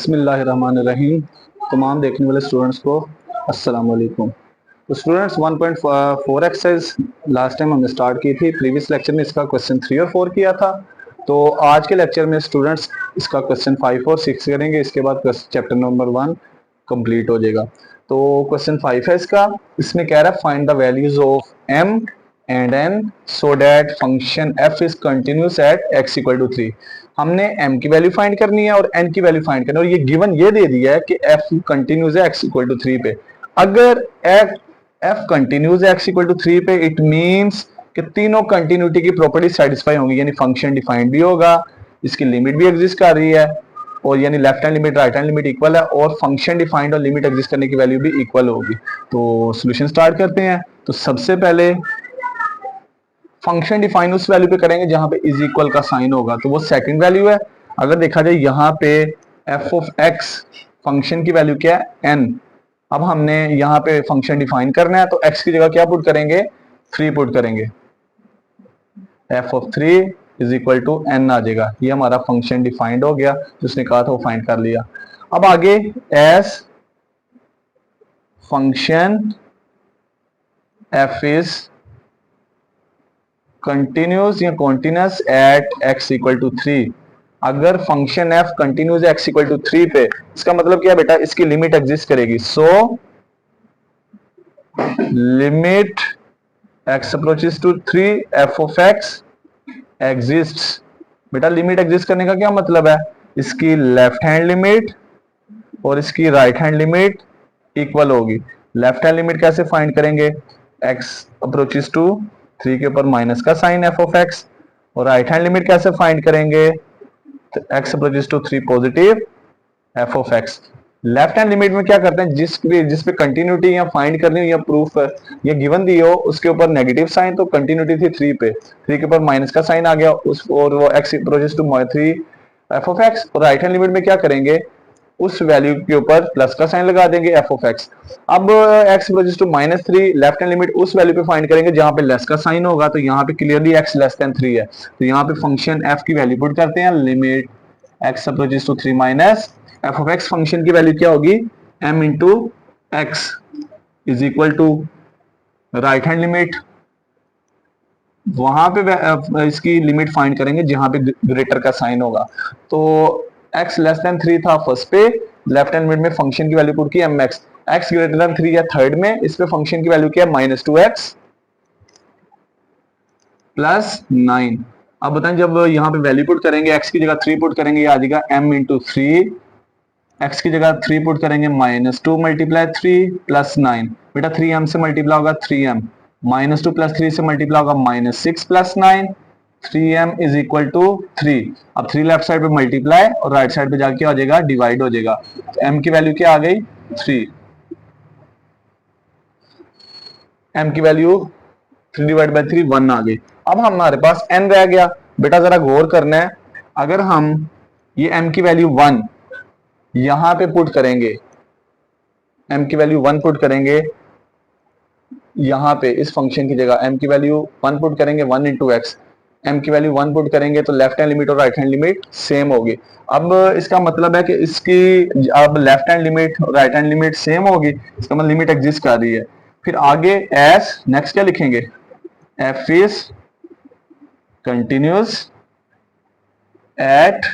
बिस्मिल्लाहिर्रहमानिर्रहीम। तमाम देखने वाले स्टूडेंट्स को अस्सलाम वालेकुम। तो स्टूडेंट्स 1.4 एक्सरसाइज लास्ट टाइम हमने स्टार्ट की थी। प्रीवियस लेक्चर में इसका क्वेश्चन 3 और 4 किया था। तो आज के लेक्चर में स्टूडेंट्स इसका क्वेश्चन 5 और 6 करेंगे। इसके बाद चैप्टर नंबर 1 कंप्लीट हो जाएगा। तो क्वेश्चन 5 है इसका। इसमें कह रहा है find the values of m and n so that function f is continuous at x equal to 3। हमने m की वैल्यू फाइंड करनी है और n की वैल्यू फाइंड करनी है, और ये गिवन ये दे दिया है कि f कंटिन्यूस है x इक्वल टू 3 पे। अगर f कंटिन्यूस है x इक्वल टू 3 पे, इट मींस कि तीनों कंटिन्यूटी की प्रॉपर्टी सेटिस्फाई होंगी, यानी फंक्शन डिफाइंड भी होगा, इसकी लिमिट भी एग्जिस्ट कर रही है, और यानी left hand limit right hand limit equal है, और फंक्शन डिफाइंड और लिमिट एग्जिस्ट करने की वैल्यू भी इक्वल होगी। तो सॉल्यूशन स्टार्ट करते हैं। तो सबसे पहले फंक्शन डिफाइन उस वैल्यू पे करेंगे जहां पे इज इक्वल का साइन होगा, तो वो सेकंड वैल्यू है। अगर देखा जाए यहाँ पे एफ ऑफ एक्स फंक्शन की वैल्यू क्या है, एन। अब हमने यहाँ पे फंक्शन डिफाइन करना है, तो एक्स की जगह क्या पुट करेंगे, 3 पुट करेंगे। F of 3 is equal to N आ जाएगा। ये हमारा फंक्शन डिफाइंड हो गया, जिसने कहा था वो फाइंड कर लिया। अब आगे as function F is continuous या continuous at x equal to 3। अगर फंक्शन f कंटिन्यूस है x इक्वल टू 3 पे, इसका मतलब क्या बेटा, इसकी लिमिट एग्जिस्ट करेगी। So limit x approaches to 3 f of x exists. बेटा लिमिट एग्जिस्ट करने का क्या मतलब है, इसकी लेफ्ट हैंड लिमिट और इसकी राइट हैंड लिमिट इक्वल होगी। लेफ्ट हैंड लिमिट कैसे फाइंड करेंगे, x अप्रोचेस टू 3 के ऊपर माइनस का साइन f ऑफ x, और राइट हैंड लिमिट कैसे फाइंड करेंगे, तो x approaches to 3 positive f of x। Left hand limit में क्या करते हैं, जिस पे कंटिन्यूटी या फाइंड करनी हो या प्रूफ या गिवन दी हो, उसके ऊपर नेगेटिव साइन, तो कंटिन्यूटी थी 3 पे, 3 के ऊपर माइनस का साइन आ गया उस, और वो x approaches to 3 f of x। और राइट हैंड लिमिट में क्या करेंगे, उस वैल्यू के ऊपर प्लस का साइन लगा देंगे f ऑफ x। अब x approaches to -3, left hand limit उस वैल्यू पे फाइंड करेंगे जहां पे लेस का साइन होगा, तो यहाँ पे क्लियरली x लेस देन 3 है, तो यहाँ पे फंक्शन f की वैल्यू पुट करते हैं। Limit x approaches to 3 minus f of x, function की वैल्यू क्या होगी, m into x is equal to right hand limit, वहां पे इसकी लिमिट फाइंड करेंगे जहां पे ग्रेटर का साइन होगा। तो x लेस देन 3 था फर्स्ट पे, लेफ्ट हैंड लिमिट में फंक्शन की वैल्यू पुट की mx, x ग्रेटर देन 3 है थर्ड में, इस पे फंक्शन की वैल्यू क्या है, -2x प्लस 9। अब बताएं जब यहाँ पे वैल्यू पुट करेंगे, x की जगह 3 पुट करेंगे, ये आ जाएगा m इंटू 3, x की जगह 3 पुट करेंगे -2 मल्टीप्लाई 3 प्लस 9। बेटा 3m से मल्टीप्लाई होगा 3m, -2 प्लस 3 से मल्टीप्लाई होगा -6 plus 9, 3m is equal to 3। अब 3 लेफ्ट साइड पे मल्टीप्लाई और राइट साइड पे जाके आ जाएगा डिवाइड हो जाएगा, तो m की वैल्यू क्या आ गई, 3। m की वैल्यू 3 डिवाइड बाई 3 1 आ गई। अब हमारे पास n रह गया। बेटा जरा गौर करना है, अगर हम ये m की वैल्यू 1 यहां पे पुट करेंगे, m की वैल्यू 1 पुट करेंगे यहां पे इस फंक्शन की जगह, m की वैल्यू 1 पुट करेंगे 1 इंटू एक्स, m की वैल्यू 1 पुट करेंगे तो लेफ्ट हैंड लिमिट और राइट हैंड लिमिट सेम होगी। अब इसका मतलब है कि इसकी अब लेफ्ट हैंड लिमिट और राइट हैंड लिमिट सेम होगी, इसका मतलब लिमिट एग्जिस्ट कर रही है। फिर आगे एस नेक्स्ट क्या लिखेंगे, f is continuous at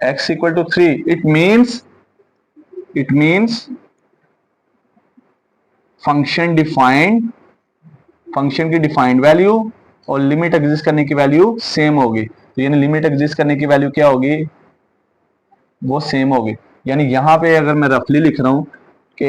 x equal to 3। It means function defined, function की डिफाइंड वैल्यू और लिमिट एग्जिस्ट करने की वैल्यू सेम होगी। तो यानी लिमिट एग्जिस्ट करने की वैल्यू क्या होगी, वो सेम होगी। यानी यहाँ पे अगर मैं रफली लिख रहा हूँ कि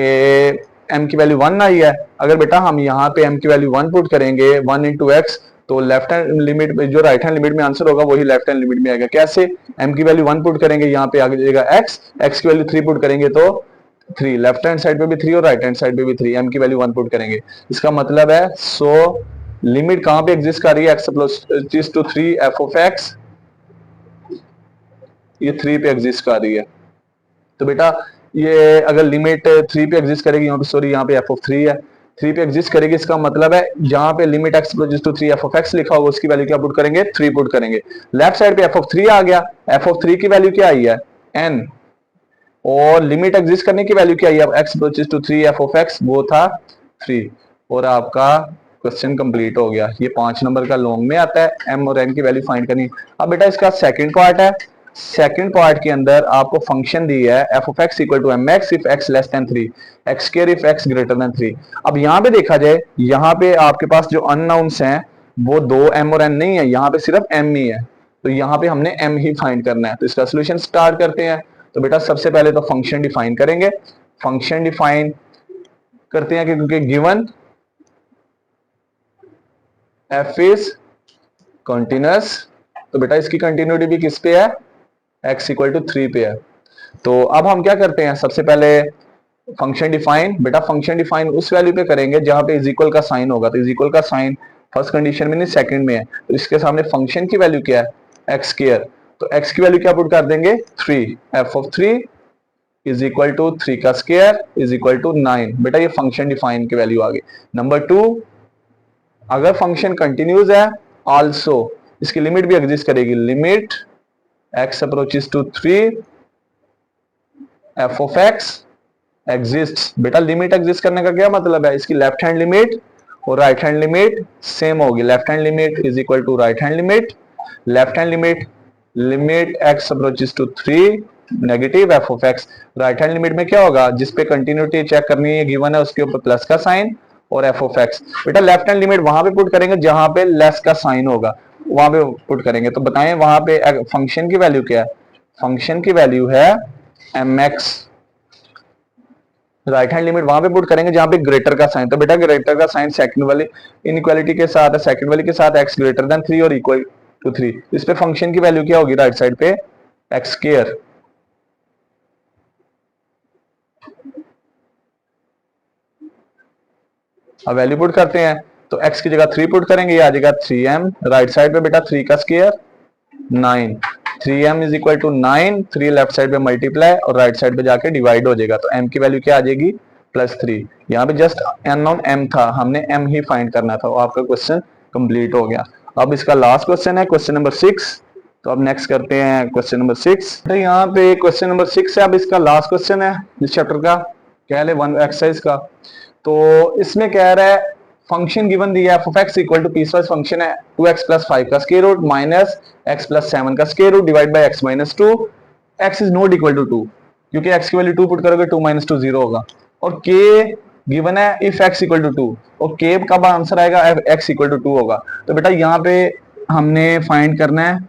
m की वैल्यू 1 आई है, अगर बेटा हम यहाँ पे m की वैल्यू 1 पुट करेंगे 1 इंटू एक्स, तो लेफ्ट हैंड लिमिट में जो राइट हैंड लिमिट में आंसर होगा वही लेफ्ट हैंड लिमिट में आएगा। कैसे, m की वैल्यू 1 पुट करेंगे, यहाँ पे आ जाएगा x की वैल्यू 3 पुट करेंगे तो 3, लेफ्ट हैंड साइड पे भी 3 और राइट हैंड साइड पे भी 3, m की वैल्यू 1 पुट करेंगे। इसका मतलब है सो लिमिट कहां पे एग्जिस्ट कर रही है, x approaches to 3 f of x, ये 3 पे एग्जिस्ट कर रही है। तो बेटा ये अगर लिमिट 3 पे एग्जिस्ट करेगी, यहाँ पे सॉरी यहाँ पे f ऑफ 3 है, 3 पे एग्जिस्ट करेगी, इसका मतलब है यहाँ पे limit x approaches to 3 f of x लिखा होगा, उसकी वैल्यू क्या पुट करेंगे, 3 पुट करेंगे। लेफ्ट साइड पे f ऑफ 3 आ गया, f ऑफ 3 की वैल्यू क्या आई है, n, और लिमिट एग्जिस्ट करने की वैल्यू क्या आई, अब x approaches to 3 f of x वो था 3 और आपका क्वेश्चन कंप्लीट हो गया। ये 5 नंबर का लॉन्ग में आता है, m और n की वैल्यू फाइंड करनी। अब बेटा इसका सेकंड पार्ट है, सेकंड पार्ट के अंदर आपको फंक्शन दी है f of x equal to mx if x less than 3 x square if x greater than 3। अब यहाँ पे देखा जाए, यहाँ पे आपके पास जो अननाउंस हैं वो 2 m और n नहीं है, यहाँ पे सिर्फ m ही है, तो यहाँ पे हमने m ही फाइंड करना है। तो इसका सोल्यूशन स्टार्ट करते हैं। तो बेटा सबसे पहले तो फंक्शन डिफाइन करेंगे, फंक्शन डिफाइन करते हैं क्योंकि गिवन f इज कंटिन्यूअस, तो बेटा इसकी कंटिन्यूटी भी किस पे है, x इक्वल टू 3 पे है। तो अब हम क्या करते हैं, सबसे पहले फंक्शन डिफाइन, बेटा फंक्शन डिफाइन उस वैल्यू पे करेंगे जहां पे इज इक्वल का साइन होगा। तो इज इक्वल का साइन फर्स्ट कंडीशन में नहीं सेकंड में है, तो इसके सामने फंक्शन की वैल्यू क्या है, एक्स स्क्वायर। तो x की वैल्यू क्या पुट कर देंगे 3, f of 3 is equal to 3 का स्क्वायर इज इक्वल टू 9। बेटा ये फंक्शन डिफाइन की वैल्यू आ गई। नंबर 2, अगर फंक्शन कंटिन्यूज है आल्सो इसकी लिमिट भी एग्जिस्ट करेगी, limit x approaches to 3 f of x exist. बेटा लिमिट एग्जिस्ट करने का क्या मतलब है, इसकी लेफ्ट हैंड लिमिट और राइट हैंड लिमिट सेम होगी। Left hand limit is equal to right hand limit, left hand limit limit x approaches to 3 negative f of x। Right hand limit में क्या होगा, जिस पे कंटिन्यूटी चेक करनी है given है उसके ऊपर प्लस का साइन और f ऑफ x। बेटा लेफ्ट हैंड लिमिट वहां पे पुट करेंगे जहां पे लेस का साइन होगा, वहां पे पुट करेंगे। तो बताएं वहां पे फंक्शन की वैल्यू क्या है, फंक्शन की वैल्यू है mx। राइट हैंड लिमिट वहां पे पुट करेंगे जहां पे ग्रेटर का साइन, तो बेटा ग्रेटर का साइन सेकंड वाली इनइक्वालिटी के साथ है, सेकंड वाली के साथ x ग्रेटर देन 3 और इक्वल टू 3। इस पे फंक्शन की वैल्यू क्या होगी राइट साइड पे, x स्क्वायर। अब वैल्यू पुट करते हैं, तो x की जगह 3 पुट करेंगे, ये आ जाएगा 3m। राइट साइड पे बेटा 3 का square 9, 3m is equal to 9, 3 left side पे मल्टीप्लाई और राइट साइड पे जाके डिवाइड हो जाएगा। तो m की वैल्यू क्या आ जाएगी +3। यहाँ पे जस्ट अननोन m था, हमने m ही फाइंड करना था, और आपका क्वेश्चन कंप्लीट हो गया। अब इसका लास्ट क्वेश्चन है क्वेश्चन नंबर 6। तो अब नेक्स्ट करते हैं क्वेश्चन नंबर 6। तो यहाँ पे क्वेश्चन नंबर 6 है, अब इसका लास्ट क्वेश्चन है इस चैप्टर का, कह ले 1 एक्सरसाइज का। तो इसमें कह रहा है फंक्शन गिवन दिया है f of x equal to piecewise function है 2x प्लस 5 का square root minus x plus 7 का square root divide by x minus 2, x is not equal to 2 क्योंकि x की वैल्यू 2 पुट करोगे 2 माइनस 2 0 होगा। और k गिवन है if x equal to 2, और k का आंसर आएगा x इक्वल टू 2 होगा। तो बेटा यहाँ पे हमने फाइंड करना है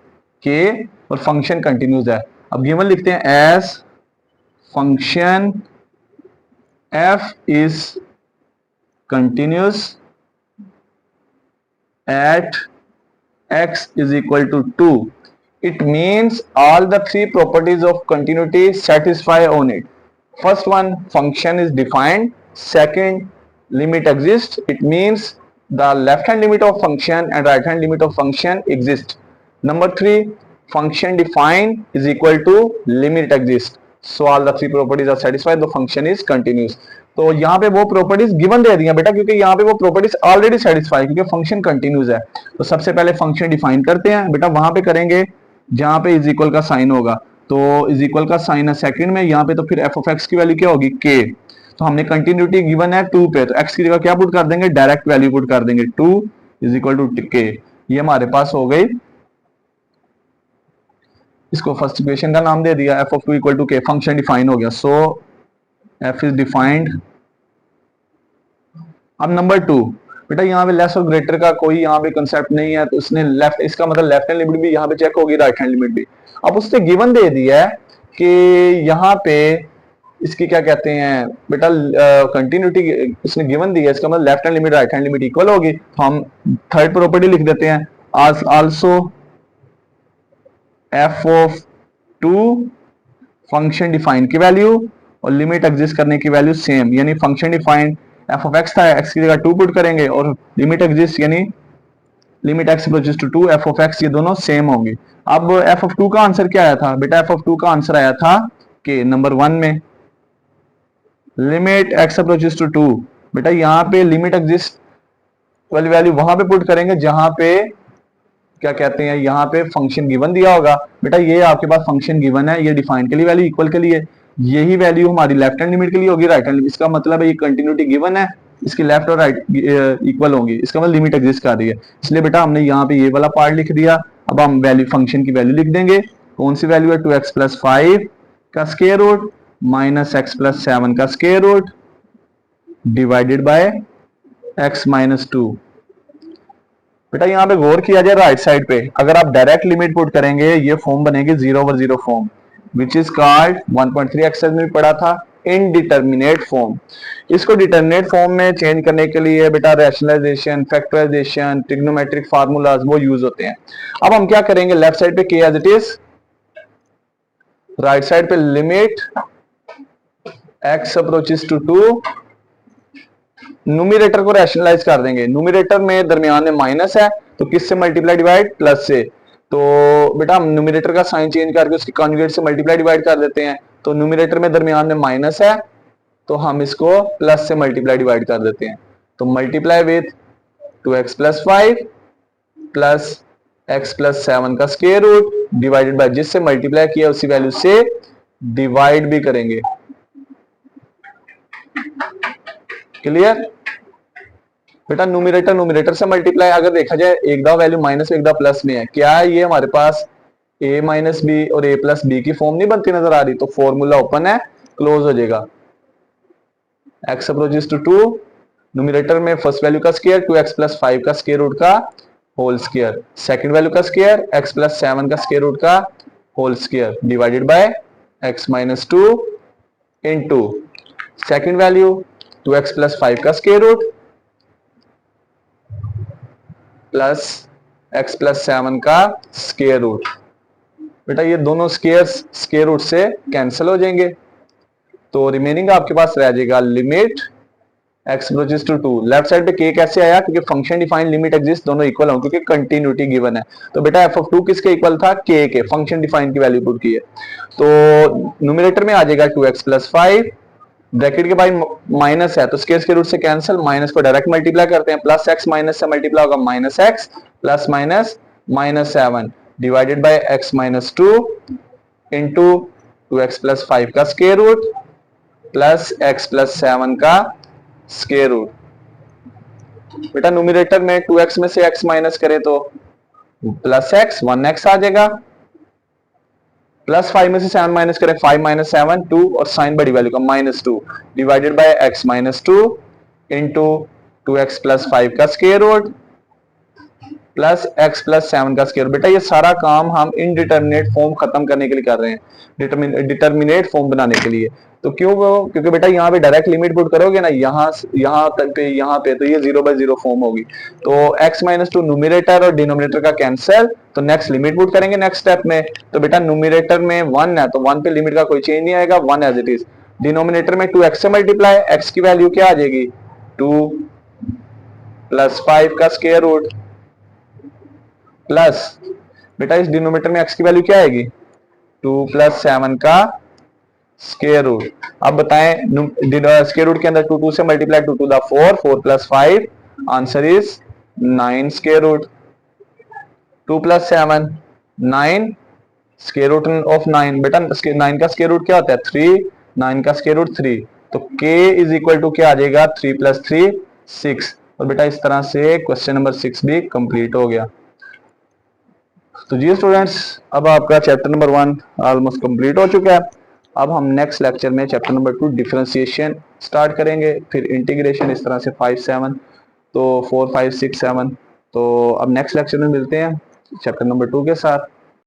k और फंक्शन कंटिन्यूज है। अब गिवन लिखते हैं as function f is continuous at x is equal to 2, it means all the three properties of continuity satisfy on it. First one, function is defined. Second, limit exists. It means the left hand limit of function and right hand limit of function exist. Number 3, function defined is equal to limit exists. So all the three properties are satisfied, the function is continuous. तो यहाँ पे वो properties given दे दी हैं बेटा, क्योंकि यहाँ पे वो प्रॉपर्टीज ऑलरेडी सेटिस्फाई क्योंकि फंक्शन कंटिन्यूज है। तो सबसे पहले फंक्शन डिफाइन करते हैं बेटा, वहां पे करेंगे जहां पे इज इक्वल का साइन होगा। तो इज इक्वल का साइन है सेकंड में, यहाँ पे तो फिर एफ ऑफ एक्स की वैल्यू क्या होगी k। तो हमने कंटिन्यूटी गिवन है 2 पे, तो x की जगह क्या पुट कर देंगे, डायरेक्ट वैल्यू पुट कर देंगे 2 इज इक्वल टू k। ये हमारे पास हो गई, इसको फर्स्ट इक्वेशन का नाम दे दिया f of 2 equal to k, function define हो गया। So f is defined. अब नंबर 2 बेटा यहाँ पे लेस और ग्रेटर का कोई यहाँ पे कंसेप्ट नहीं है, तो उसने लेफ्ट, इसका मतलब लेफ्ट हैंड लिमिट भी यहाँ पे चेक होगी, राइट हैंड लिमिट भी। अब उसने गिवन दे दिया है कि यहाँ पे इसकी क्या कहते हैं बेटा कंटिन्यूटी इसने गिवन दी है, इसका मतलब left hand limit right hand limit equal होगी। तो हम थर्ड प्रॉपर्टी लिख देते हैं आज also f of 2 function define की वैल्यू और लिमिट एग्जिस्ट करने की वैल्यू सेम, यानी function define f of x था, x की जगह 2 पुट करेंगे और लिमिट एग्जिस्ट यानी limit x approaches to 2 f of x, ये दोनों सेम होंगे। अब f ऑफ 2 का आंसर क्या आया था बेटा, f ऑफ 2 का आंसर आया था k नंबर 1 में, लिमिट x अप्रोचेस टू 2। बेटा यहाँ पे लिमिट एग्जिस्ट वाली वैल्यू वहां पे पुट करेंगे जहां पे क्या कहते हैं, यहाँ पे फंक्शन गिवन दिया होगा। बेटा ये आपके पास फंक्शन गिवन है, ये डिफाइन के लिए वैल्यू इक्वल के लिए, यही वैल्यू हमारी लेफ्ट हैंड लिमिट के लिए होगी, राइट हैंड, इसका मतलब है ये कंटिन्यूटी गिवन है, इसकी लेफ्ट और राइट इक्वल होंगी, इसका मतलब लिमिट एग्जिस्ट कर रही है। इसलिए बेटा हमने यहाँ पे ये वाला पार्ट लिख दिया। अब हम वैल्यू फंक्शन की वैल्यू लिख देंगे। कौन सी वैल्यू है? 2x प्लस 5 का square root minus x plus 7 का square root divided by x minus 2। बेटा यहाँ पे गौर किया जाए राइट साइड पे, अगर आप डायरेक्ट लिमिट पुट करेंगे ये फॉर्म बनेगी 0/0 form, which is called 1.3 exercise में पढ़ा था इनडिटर्मिनेट फॉर्म। इसको डिटर्मिनेट फॉर्म में चेंज करने के लिए बेटा रैशनलाइजेशन, फैक्टराइजेशन, ट्रिग्नोमेट्रिक फार्मूलाज वो यूज होते हैं। अब हम क्या करेंगे, लेफ्ट साइड पे के as it is, right side पे limit x approaches to 2, numerator को रैशनलाइज कर देंगे। न्यूमरेटर में दरमियान में माइनस है तो किससे मल्टीप्लाई डिवाइड? प्लस से। तो बेटा हम न्यूमरेटर का साइन चेंज करके उसकी कॉन्जुगेट से मल्टीप्लाई डिवाइड कर देते हैं। तो न्यूमरेटर में दरमियान में माइनस है तो हम इसको प्लस से मल्टीप्लाई डिवाइड कर देते हैं। तो multiply with 2x plus 5 plus x plus 7 का स्क्वायर रूट डिवाइडेड बाय जिससे मल्टीप्लाई किया उसी वैल्यू से डिवाइड भी करेंगे। क्लियर? बेटा न्यूमरेटर से मल्टीप्लाई अगर देखा जाए, एक दा वैल्यू माइनस एक दा प्लस में है, क्या ये हमारे पास a माइनस बी और a प्लस बी की फॉर्म नहीं बनती नजर आ रही? तो फॉर्मूला ओपन है, क्लोज हो जाएगा। x अप्रोचेस टू 2, न्यूमरेटर में फर्स्ट वैल्यू का स्क्वायर 2x प्लस 5 का स्क्वायर रूट का होल स्क्वायर, सेकंड वैल्यू का स्क्वायर x प्लस 7 का स्क्वायर रूट का whole square divided by x minus 2 into second value 2x plus 5 का square root plus x plus 7 का square root. बेटा ये दोनों स्क्वायर रूट से कैंसिल हो जाएंगे तो रिमेनिंग आपके पास रह जाएगा limit x approaches to 2। Left side पे k कैसे आया? क्योंकि फंक्शन डिफाइंड लिमिट एग्जिस्ट दोनों इक्वल हों, क्योंकि कंटिन्यूटी गिवन है। तो बेटा f ऑफ 2 किसके इक्वल था? k के, फंक्शन डिफाइंड की वैल्यू पुट की है। तो न्यूमरेटर में आ जाएगा 2x प्लस 5, ब्रैकेट के बाद माइनस है तो स्क्वायर के रूट से कैंसिल, माइनस को डायरेक्ट मल्टीप्लाई करते हैं, प्लस x माइनस से मल्टीप्लाई होगा minus x plus minus minus 7 divided by x minus 2 into 2x plus 5 का square root plus x plus 7 का स्क्वायर रूट। बेटा न्यूमरेटर में 2x में से x माइनस करें तो प्लस x 1x आ जाएगा, प्लस 5 में से 7 माइनस करें 5 माइनस 7 2 और साइन बड़ी वैल्यू का minus 2 divided by x minus 2 into 2x plus 5 का square root plus x plus 7 का स्क्वायर। बेटा ये सारा काम हम इनडिटर्मिनेट फॉर्म खत्म करने के लिए कर रहे हैं, डिटर्मिनेट फॉर्म बनाने के लिए। तो क्यों? क्योंकि बेटा यहाँ पे डायरेक्ट लिमिट पुट करोगे ना, यहाँ तक पे यहाँ पे, तो ये 0/0 फॉर्म होगी। तो x माइनस 2 न्यूमरेटर और डिनोमिनेटर का कैंसिल, तो नेक्स्ट लिमिट पुट करेंगे नेक्स्ट स्टेप में। तो बेटा न्यूमरेटर में 1 है तो 1 पे लिमिट का कोई चेंज नहीं आएगा, 1 एज इट इज। डिनोमिनेटर में 2x से मल्टीप्लाई, x की वैल्यू क्या आ जाएगी? 2 प्लस 5 का स्क्वायर रूट प्लस बेटा इस डिनोमिनेटर में x की वैल्यू क्या आएगी? 2 प्लस 7 का स्क्वायर रूट। अब बताएं स्क्वायर रूट के अंदर 2 से multiply 2 to the 4, 4 plus 5, answer is 9 square root. 2 plus 7 9, square root of 9। बेटा 9 का स्क्वायर रूट क्या होता है? 3, 9 का स्क्वायर रूट 3, तो k इज इक्वल टू क्या आ जाएगा? 3 प्लस 3 6। और बेटा इस तरह से क्वेश्चन नंबर 6 भी कंप्लीट हो गया। तो जी स्टूडेंट्स, अब आपका चैप्टर नंबर 1 ऑलमोस्ट कंप्लीट हो चुका है। अब हम नेक्स्ट लेक्चर में चैप्टर नंबर 2 डिफरेंशिएशन स्टार्ट करेंगे, फिर इंटीग्रेशन, इस तरह से 5 7, तो 4 5 6 7। तो अब नेक्स्ट लेक्चर में मिलते हैं चैप्टर नंबर 2 के साथ।